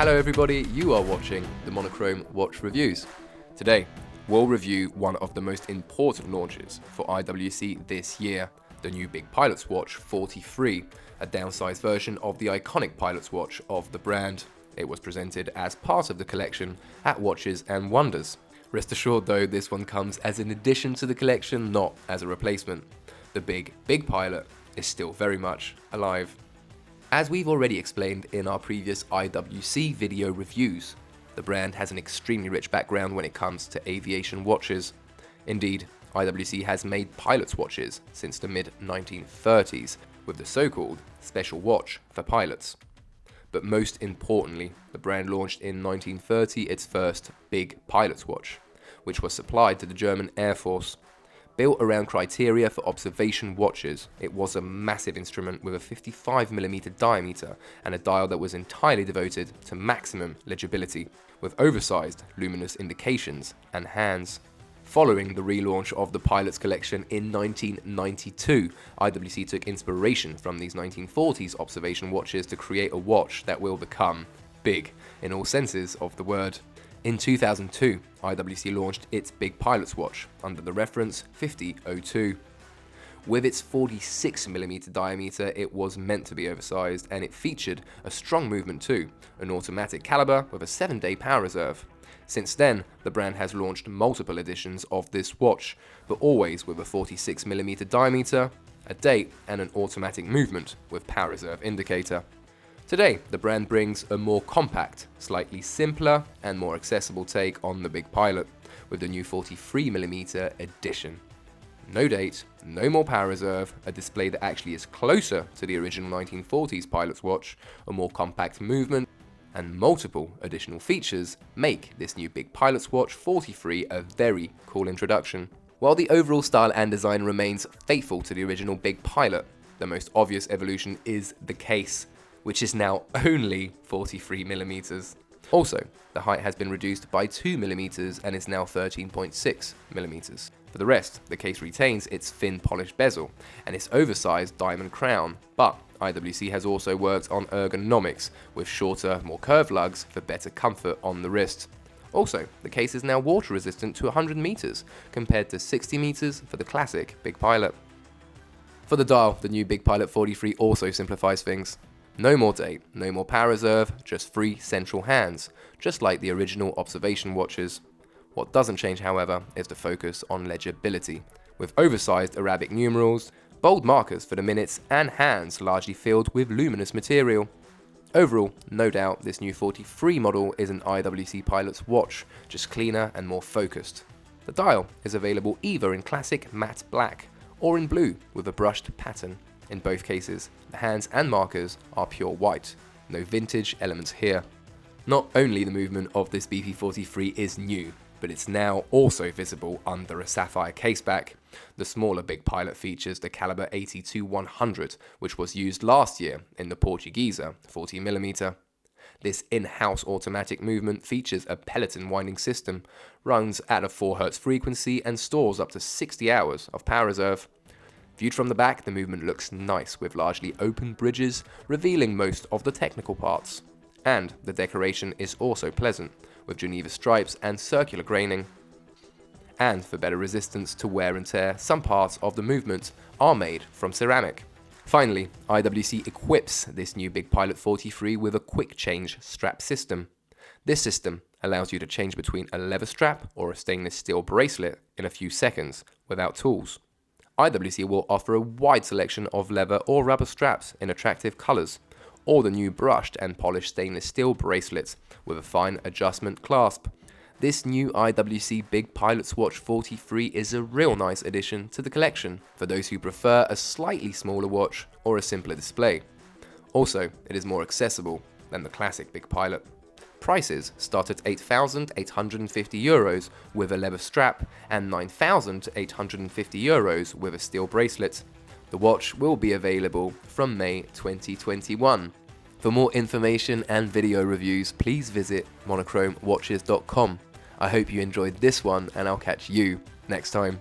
Hello everybody, you are watching the Monochrome Watch Reviews. Today, we'll review one of the most important launches for IWC this year, the new Big Pilot's Watch 43, a downsized version of the iconic Pilot's Watch of the brand. It was presented as part of the collection at Watches and Wonders. Rest assured though, this one comes as an addition to the collection, not as a replacement. The Big Pilot is still very much alive. As we've already explained in our previous IWC video reviews, the brand has an extremely rich background when it comes to aviation watches. Indeed, IWC has made pilot's watches since the mid-1930s, with the so-called special watch for pilots. But most importantly, the brand launched in 1930 its first Big Pilot's Watch, which was supplied to the German Air Force. Built around criteria for observation watches, it was a massive instrument with a 55mm diameter and a dial that was entirely devoted to maximum legibility, with oversized luminous indications and hands. Following the relaunch of the Pilot's collection in 1992, IWC took inspiration from these 1940s observation watches to create a watch that will become big in all senses of the word. In 2002, IWC launched its Big Pilot's Watch under the reference 5002. With its 46mm diameter, it was meant to be oversized, and it featured a strong movement too, an automatic caliber with a 7-day power reserve. Since then, the brand has launched multiple editions of this watch, but always with a 46mm diameter, a date, and an automatic movement with power reserve indicator. Today, the brand brings a more compact, slightly simpler, and more accessible take on the Big Pilot, with the new 43mm edition. No date, no more power reserve, a display that actually is closer to the original 1940s Pilot's Watch, a more compact movement, and multiple additional features make this new Big Pilot's Watch 43 a very cool introduction. While the overall style and design remains faithful to the original Big Pilot, the most obvious evolution is the case, which is now only 43mm. Also, the height has been reduced by 2mm and is now 13.6mm. For the rest, the case retains its thin polished bezel and its oversized diamond crown, but IWC has also worked on ergonomics with shorter, more curved lugs for better comfort on the wrist. Also, the case is now water resistant to 100 meters compared to 60 meters for the classic Big Pilot. For the dial, the new Big Pilot 43 also simplifies things. No more date, no more power reserve, just 3 central hands, just like the original observation watches. What doesn't change, however, is the focus on legibility, with oversized Arabic numerals, bold markers for the minutes, and hands largely filled with luminous material. Overall, no doubt, this new 43 model is an IWC Pilot's watch, just cleaner and more focused. The dial is available either in classic matte black or in blue with a brushed pattern. In both cases, the hands and markers are pure white, no vintage elements here. Not only the movement of this BP43 is new, but it's now also visible under a sapphire caseback. The smaller Big Pilot features the caliber 82-100, which was used last year in the Portuguesa 40mm. This in-house automatic movement features a peloton winding system, runs at a 4Hz frequency and stores up to 60 hours of power reserve. Viewed from the back, the movement looks nice with largely open bridges, revealing most of the technical parts. And the decoration is also pleasant, with Geneva stripes and circular graining. And for better resistance to wear and tear, some parts of the movement are made from ceramic. Finally, IWC equips this new Big Pilot 43 with a quick change strap system. This system allows you to change between a leather strap or a stainless steel bracelet in a few seconds without tools. IWC will offer a wide selection of leather or rubber straps in attractive colors, or the new brushed and polished stainless steel bracelets with a fine adjustment clasp. This new IWC Big Pilot's Watch 43 is a real nice addition to the collection for those who prefer a slightly smaller watch or a simpler display. Also, it is more accessible than the classic Big Pilot. Prices start at €8,850 with a leather strap and €9,850 with a steel bracelet. The watch will be available from May 2021. For more information and video reviews, please visit monochromewatches.com. I hope you enjoyed this one, and I'll catch you next time.